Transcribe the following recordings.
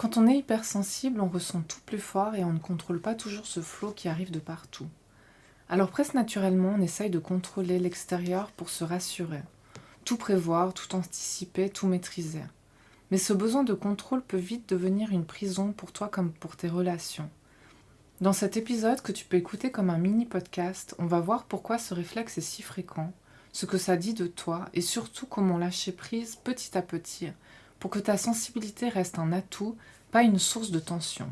Quand on est hypersensible, on ressent tout plus fort et on ne contrôle pas toujours ce flot qui arrive de partout. Alors presque naturellement, on essaye de contrôler l'extérieur pour se rassurer. Tout prévoir, tout anticiper, tout maîtriser. Mais ce besoin de contrôle peut vite devenir une prison pour toi comme pour tes relations. Dans cet épisode que tu peux écouter comme un mini-podcast, on va voir pourquoi ce réflexe est si fréquent, ce que ça dit de toi et surtout comment lâcher prise petit à petit pour que ta sensibilité reste un atout, pas une source de tension.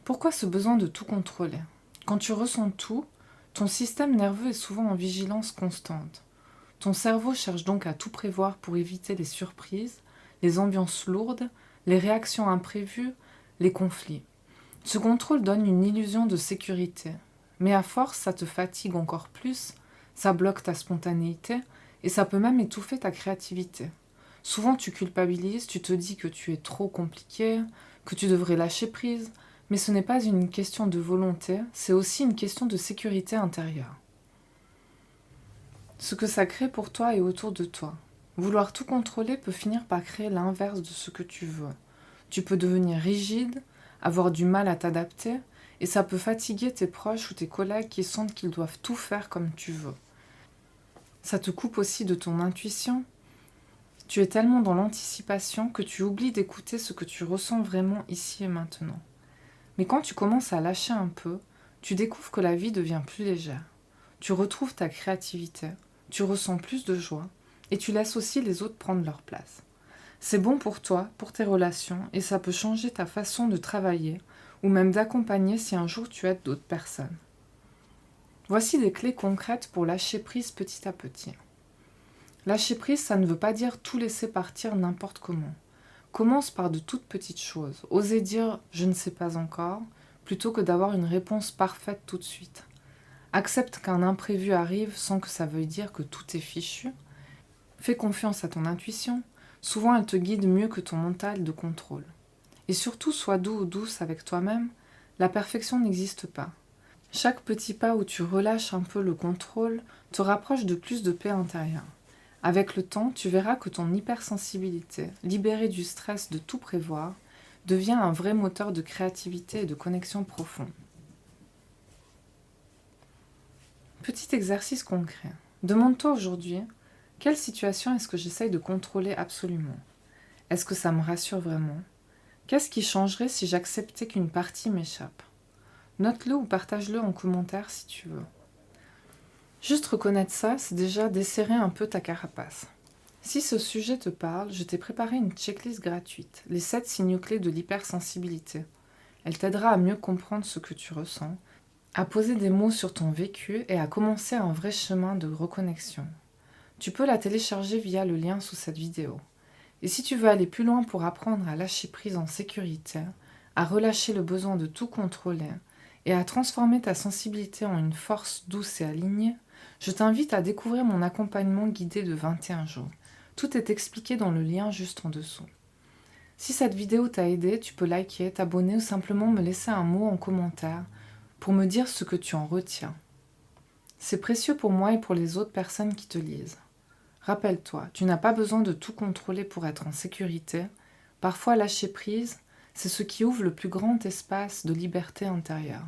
Pourquoi ce besoin de tout contrôler ? Quand tu ressens tout, ton système nerveux est souvent en vigilance constante. Ton cerveau cherche donc à tout prévoir pour éviter les surprises, les ambiances lourdes, les réactions imprévues, les conflits. Ce contrôle donne une illusion de sécurité, mais à force, ça te fatigue encore plus, ça bloque ta spontanéité et ça peut même étouffer ta créativité. Souvent, tu culpabilises, tu te dis que tu es trop compliqué, que tu devrais lâcher prise, mais ce n'est pas une question de volonté, c'est aussi une question de sécurité intérieure. Ce que ça crée pour toi et autour de toi. Vouloir tout contrôler peut finir par créer l'inverse de ce que tu veux. Tu peux devenir rigide, avoir du mal à t'adapter, et ça peut fatiguer tes proches ou tes collègues qui sentent qu'ils doivent tout faire comme tu veux. Ça te coupe aussi de ton intuition. Tu es tellement dans l'anticipation que tu oublies d'écouter ce que tu ressens vraiment ici et maintenant. Mais quand tu commences à lâcher un peu, tu découvres que la vie devient plus légère. Tu retrouves ta créativité, tu ressens plus de joie et tu laisses aussi les autres prendre leur place. C'est bon pour toi, pour tes relations et ça peut changer ta façon de travailler ou même d'accompagner si un jour tu aides d'autres personnes. Voici des clés concrètes pour lâcher prise petit à petit. Lâcher prise, ça ne veut pas dire tout laisser partir n'importe comment. Commence par de toutes petites choses. Oser dire « je ne sais pas encore » plutôt que d'avoir une réponse parfaite tout de suite. Accepte qu'un imprévu arrive sans que ça veuille dire que tout est fichu. Fais confiance à ton intuition. Souvent, elle te guide mieux que ton mental de contrôle. Et surtout, sois doux ou douce avec toi-même. La perfection n'existe pas. Chaque petit pas où tu relâches un peu le contrôle te rapproche de plus de paix intérieure. Avec le temps, tu verras que ton hypersensibilité, libérée du stress de tout prévoir, devient un vrai moteur de créativité et de connexion profonde. Petit exercice concret. Demande-toi aujourd'hui, quelle situation est-ce que j'essaye de contrôler absolument ? Est-ce que ça me rassure vraiment ? Qu'est-ce qui changerait si j'acceptais qu'une partie m'échappe ? Note-le ou partage-le en commentaire si tu veux. Juste reconnaître ça, c'est déjà desserrer un peu ta carapace. Si ce sujet te parle, je t'ai préparé une checklist gratuite, les 7 signaux clés de l'hypersensibilité. Elle t'aidera à mieux comprendre ce que tu ressens, à poser des mots sur ton vécu et à commencer un vrai chemin de reconnexion. Tu peux la télécharger via le lien sous cette vidéo. Et si tu veux aller plus loin pour apprendre à lâcher prise en sécurité, à relâcher le besoin de tout contrôler et à transformer ta sensibilité en une force douce et alignée, je t'invite à découvrir mon accompagnement guidé de 21 jours. Tout est expliqué dans le lien juste en dessous. Si cette vidéo t'a aidé, tu peux liker, t'abonner ou simplement me laisser un mot en commentaire pour me dire ce que tu en retiens. C'est précieux pour moi et pour les autres personnes qui te lisent. Rappelle-toi, tu n'as pas besoin de tout contrôler pour être en sécurité. Parfois, lâcher prise, c'est ce qui ouvre le plus grand espace de liberté intérieure.